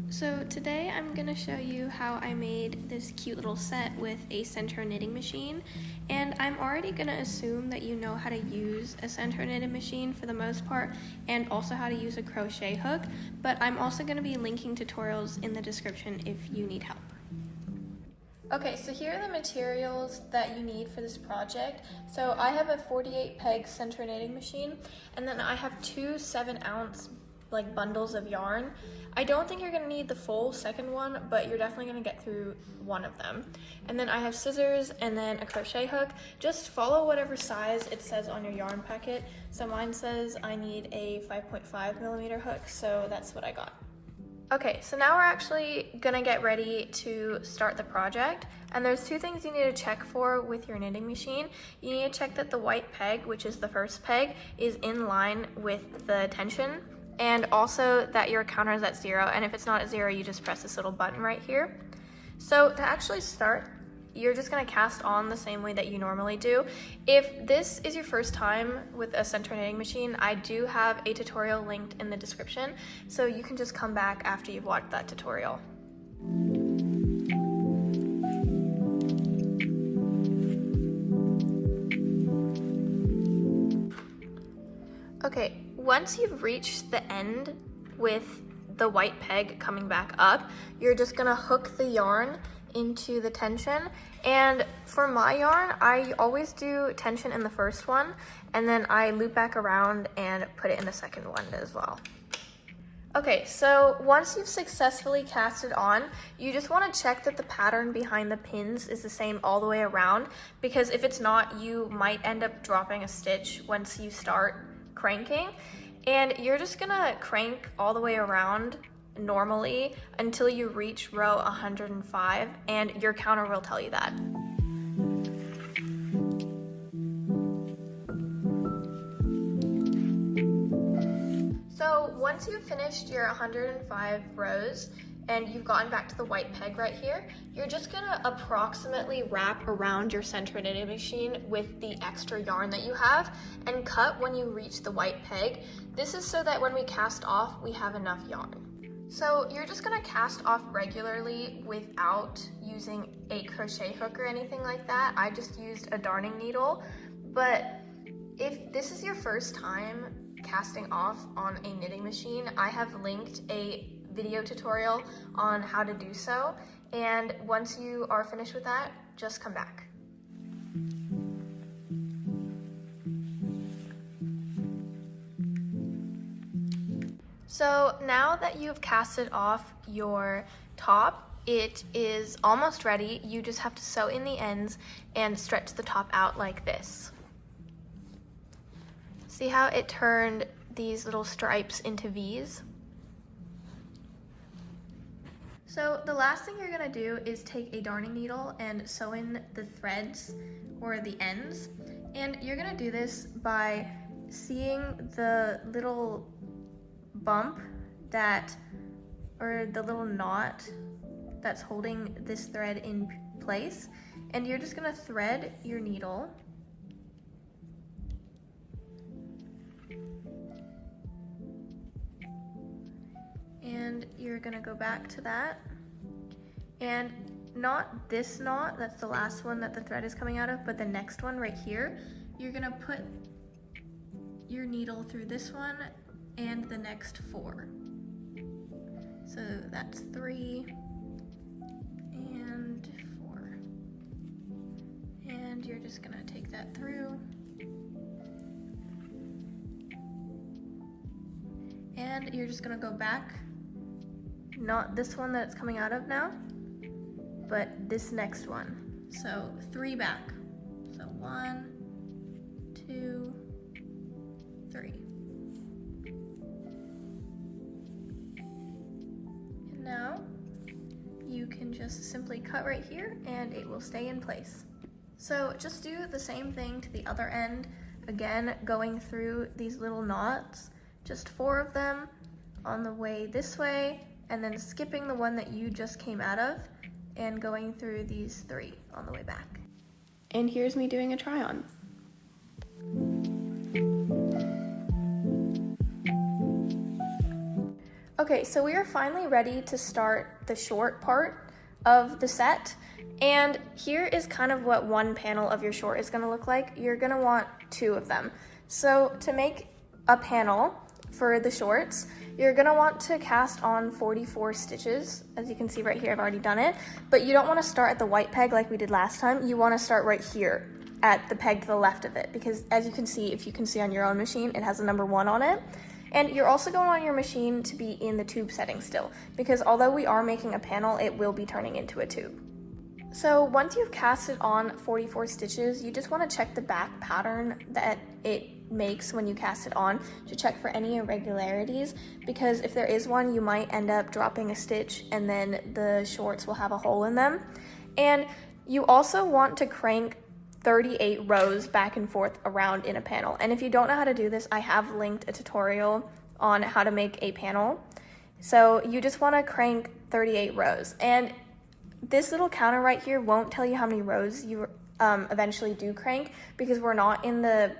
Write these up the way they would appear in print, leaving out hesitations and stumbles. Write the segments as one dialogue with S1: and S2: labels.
S1: So today I'm going to show you how I made this cute little set with a Sentro knitting machine, and I'm already going to assume that you know how to use a Sentro knitting machine for the most part, and also how to use a crochet hook, but I'm also going to be linking tutorials in the description if you need help. Okay, so here are the materials that you need for this project. So I have a 48 peg Sentro knitting machine, and then I have two 7-ounce bundles of yarn. I don't think you're gonna need the full second one, but you're definitely gonna get through one of them. And then I have scissors and then a crochet hook. Just follow whatever size it says on your yarn packet. So mine says I need a 5.5 millimeter hook, so that's what I got. Okay, so now we're actually gonna get ready to start the project, and there's two things you need to check for with your knitting machine. You need to check that the white peg, which is the first peg, is in line with the tension, and also that your counter is at 0, and if it's not at 0, you just press this little button right here. So to actually start, you're just gonna cast on the same way that you normally do. If this is your first time with a Sentro knitting machine, I do have a tutorial linked in the description, so you can just come back after you've watched that tutorial. Okay, once you've reached the end with the white peg coming back up, you're just gonna hook the yarn into the tension. And for my yarn, I always do tension in the first one, and then I loop back around and put it in the second one as well. Okay, so once you've successfully cast it on, you just want to check that the pattern behind the pins is the same all the way around, because if it's not, you might end up dropping a stitch once you start cranking. And you're just gonna crank all the way around normally until you reach row 105, and your counter will tell you that. So once you've finished your 105 rows and you've gotten back to the white peg right here, you're just gonna approximately wrap around your Sentro knitting machine with the extra yarn that you have and cut when you reach the white peg. This is so that when we cast off, we have enough yarn. So you're just gonna cast off regularly without using a crochet hook or anything like that. I just used a darning needle, but if this is your first time casting off on a knitting machine, I have linked a video tutorial on how to do so, and once you are finished with that, just come back. So now that you've casted off your top, it is almost ready. You just have to sew in the ends and stretch the top out like this. See how it turned these little stripes into V's? So the last thing you're gonna do is take a darning needle and sew in the threads or the ends. And you're gonna do this by seeing the little bump or the little knot that's holding this thread in place. And you're just gonna thread your needle and you're gonna go back to that, and not this knot, that's the last one that the thread is coming out of, but the next one right here, you're gonna put your needle through this one and the next 4. So that's 3 and 4. And you're just gonna take that through. And you're just gonna go back, not this one that it's coming out of now, but this next one. So 3 back. So 1, 2, 3. And now you can just simply cut right here and it will stay in place. So just do the same thing to the other end, again going through these little knots, just 4 of them on the way this way, and then skipping the one that you just came out of and going through these 3 on the way back. And here's me doing a try on. Okay, so we are finally ready to start the short part of the set. And here is kind of what one panel of your short is gonna look like. You're gonna want two of them. So to make a panel for the shorts, you're gonna want to cast on 44 stitches. As you can see right here, I've already done it, but you don't wanna start at the white peg like we did last time. You wanna start right here at the peg to the left of it, because as you can see, if you can see on your own machine, it has a number 1 on it. And you're also going on your machine to be in the tube setting still, because although we are making a panel, it will be turning into a tube. So once you've casted on 44 stitches, you just want to check the back pattern that it makes when you cast it on to check for any irregularities, because if there is one, you might end up dropping a stitch and then the shorts will have a hole in them. And you also want to crank 38 rows back and forth around in a panel. And if you don't know how to do this, I have linked a tutorial on how to make a panel. So you just want to crank 38 rows. And this little counter right here won't tell you how many rows you eventually do crank, because we're not in the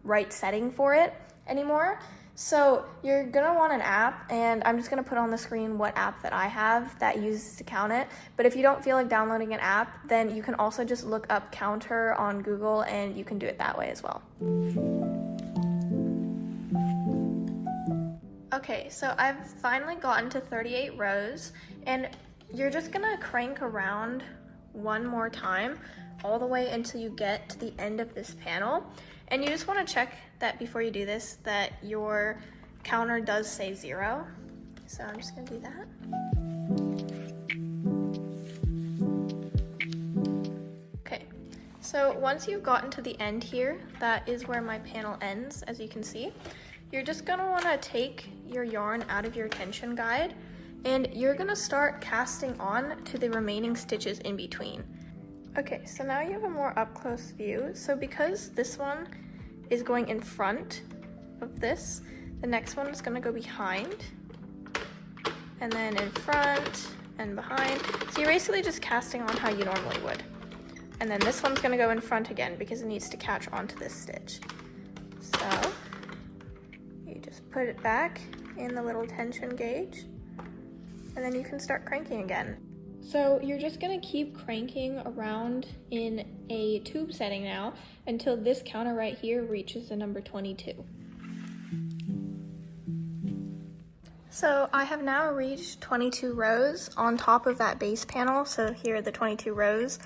S1: right setting for it anymore. So you're gonna want an app, and I'm just gonna put on the screen what app that I have that uses to count it. But if you don't feel like downloading an app, then you can also just look up counter on Google and you can do it that way as well. Okay, so I've finally gotten to 38 rows, and you're just gonna crank around one more time all the way until you get to the end of this panel. And you just want to check that before you do this, that your counter does say 0. So I'm just gonna do that. Okay, so once you've gotten to the end here, that is where my panel ends, as you can see. You're just gonna want to take your yarn out of your tension guide, and you're gonna start casting on to the remaining stitches in between. Okay, so now you have a more up close view. So because this one is going in front of this, the next one is gonna go behind, and then in front and behind. So you're basically just casting on how you normally would. And then this one's gonna go in front again because it needs to catch onto this stitch. So you just put it back in the little tension gauge, and then you can start cranking again. So you're just gonna keep cranking around in a tube setting now until this counter right here reaches the number 22. So I have now reached 22 rows on top of that base panel. So here are the 22 rows.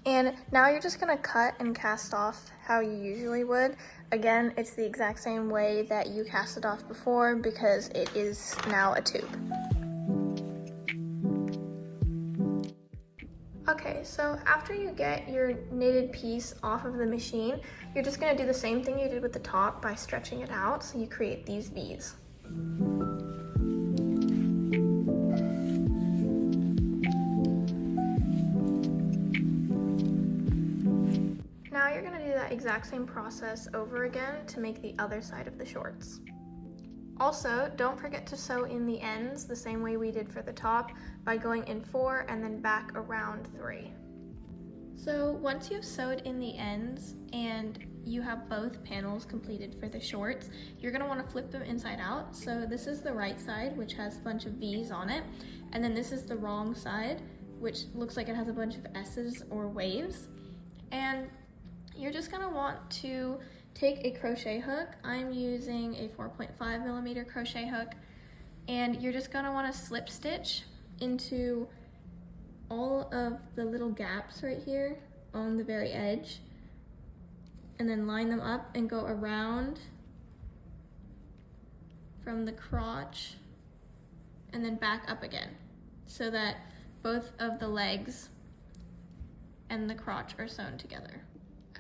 S1: And now you're just gonna cut and cast off how you usually would. Again, it's the exact same way that you cast it off before, because it is now a tube. Okay, so after you get your knitted piece off of the machine, you're just gonna do the same thing you did with the top by stretching it out, so you create these V's. Now you're gonna do that exact same process over again to make the other side of the shorts. Also, don't forget to sew in the ends the same way we did for the top by going in 4 and then back around 3. So once you've sewed in the ends and you have both panels completed for the shorts, you're gonna wanna flip them inside out. So this is the right side, which has a bunch of V's on it. And then this is the wrong side, which looks like it has a bunch of S's or waves. And you're just gonna want to take a crochet hook. I'm using a 4.5 millimeter crochet hook, and you're just gonna wanna slip stitch into all of the little gaps right here on the very edge, and then line them up and go around from the crotch and then back up again, so that both of the legs and the crotch are sewn together.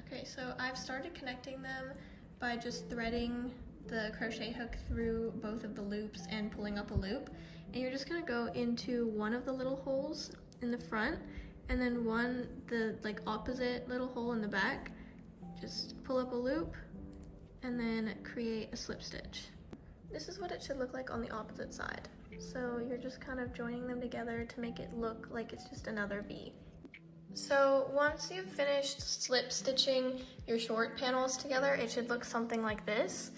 S1: Okay, so I've started connecting them by just threading the crochet hook through both of the loops and pulling up a loop. And you're just gonna go into one of the little holes in the front, and then the opposite little hole in the back. Just pull up a loop and then create a slip stitch. This is what it should look like on the opposite side. So you're just kind of joining them together to make it look like it's just another V. So once you've finished slip stitching your short panels together, it should look something like this.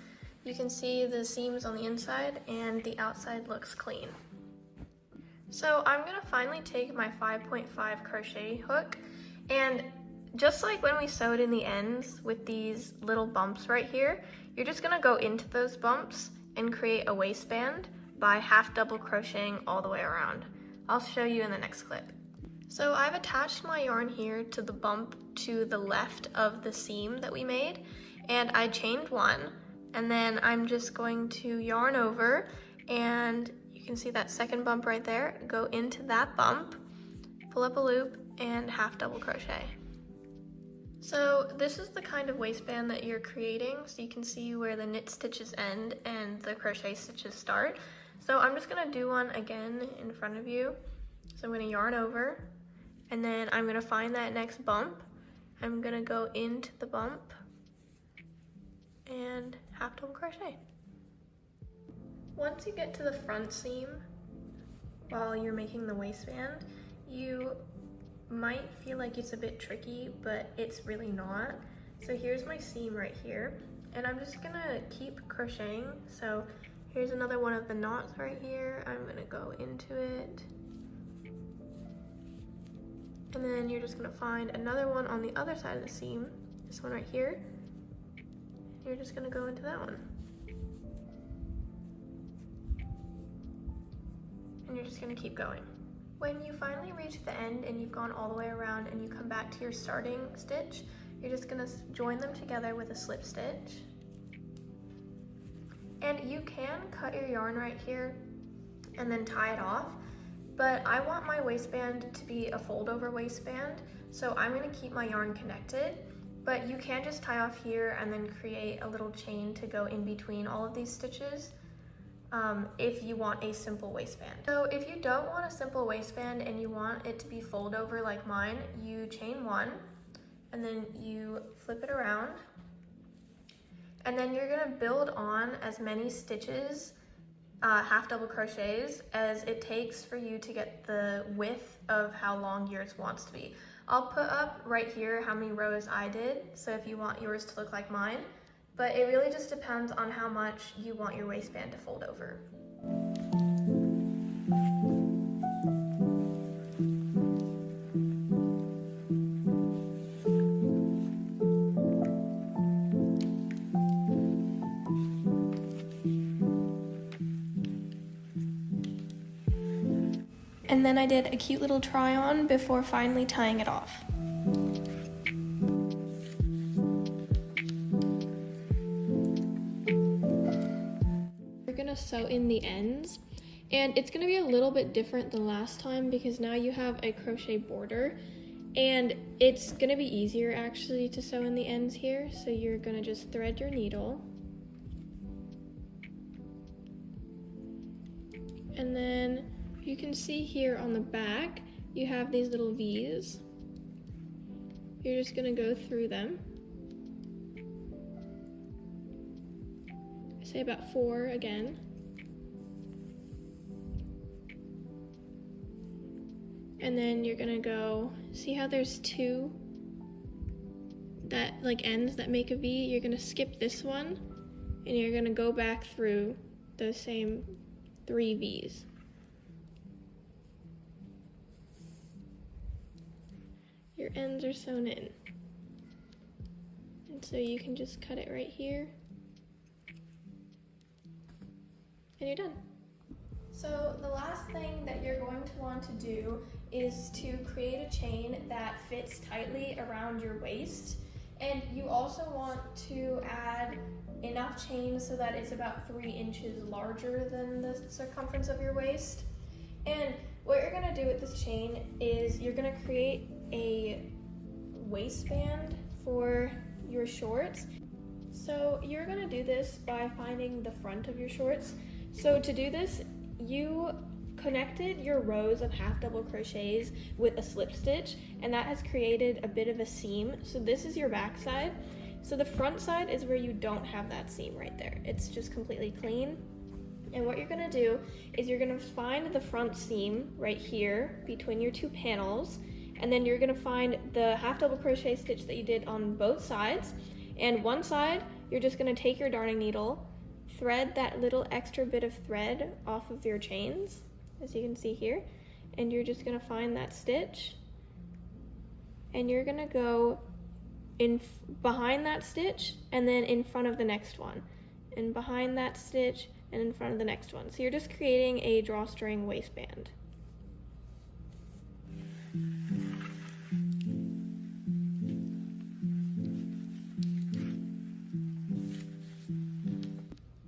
S1: You can see the seams on the inside and the outside looks clean. So I'm gonna finally take my 5.5 crochet hook, and just like when we sewed in the ends with these little bumps right here, you're just gonna go into those bumps and create a waistband by half double crocheting all the way around. I'll show you in the next clip. So I've attached my yarn here to the bump to the left of the seam that we made, and I chained one, and then I'm just going to yarn over, and you can see that second bump right there, go into that bump, pull up a loop, and half double crochet. So this is the kind of waistband that you're creating, so you can see where the knit stitches end and the crochet stitches start. So I'm just gonna do one again in front of you. So I'm gonna yarn over, and then I'm gonna find that next bump. I'm gonna go into the bump and half double crochet. Once you get to the front seam while you're making the waistband, you might feel like it's a bit tricky, but it's really not. So here's my seam right here, and I'm just gonna keep crocheting. So here's another one of the knots right here. I'm gonna go into it, and then you're just gonna find another one on the other side of the seam, this one right here. You're just gonna go into that one. And you're just gonna keep going. When you finally reach the end and you've gone all the way around and you come back to your starting stitch, you're just gonna join them together with a slip stitch. And you can cut your yarn right here and then tie it off, but I want my waistband to be a fold over waistband, so I'm gonna keep my yarn connected, but you can just tie off here and then create a little chain to go in between all of these stitches if you want a simple waistband. So if you don't want a simple waistband and you want it to be fold over like mine, you chain one and then you flip it around, and then you're gonna build on as many stitches, half double crochets, as it takes for you to get the width of how long yours wants to be. I'll put up right here how many rows I did, so if you want yours to look like mine, but it really just depends on how much you want your waistband to fold over. And then I did a cute little try on before finally tying it off. We're gonna sew in the ends, and it's gonna be a little bit different than last time because now you have a crochet border, and it's gonna be easier actually to sew in the ends here. So you're gonna just thread your needle, and then you can see here on the back, you have these little V's. You're just gonna go through them. I say about 4 again. And then you're gonna go, see how there's 2 that like ends that make a V? You're gonna skip this one, and you're gonna go back through the same 3 V's. Your ends are sewn in. And so you can just cut it right here, and you're done. So the last thing that you're going to want to do is to create a chain that fits tightly around your waist. And you also want to add enough chain so that it's about 3 inches larger than the circumference of your waist. And what you're gonna do with this chain is you're gonna create a waistband for your shorts. So you're gonna do this by finding the front of your shorts. So to do this, you connected your rows of half double crochets with a slip stitch, and that has created a bit of a seam. So this is your back side. So the front side is where you don't have that seam right there. It's just completely clean. And what you're gonna do is you're gonna find the front seam right here between your 2 panels, and then you're gonna find the half double crochet stitch that you did on both sides. And one side, you're just gonna take your darning needle thread that little extra bit of thread off of your chains, as you can see here, and you're just gonna find that stitch, and you're gonna go behind that stitch and then in front of the next one, and behind that stitch and in front of the next one. So you're just creating a drawstring waistband.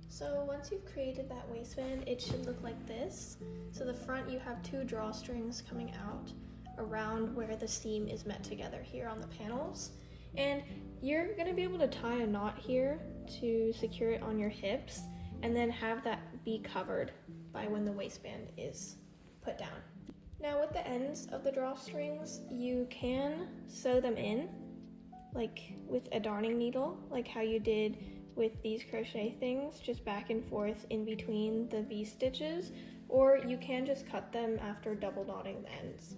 S1: So once you've created that waistband, it should look like this. So the front, you have 2 drawstrings coming out around where the seam is met together here on the panels. And you're gonna be able to tie a knot here to secure it on your hips and then have that be covered by when the waistband is put down. Now with the ends of the drawstrings, you can sew them in, like with a darning needle, like how you did with these crochet things, just back and forth in between the V stitches, or you can just cut them after double knotting the ends.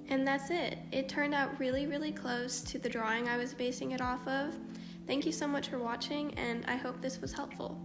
S1: And that's it. It turned out really, really close to the drawing I was basing it off of. Thank you so much for watching, and I hope this was helpful.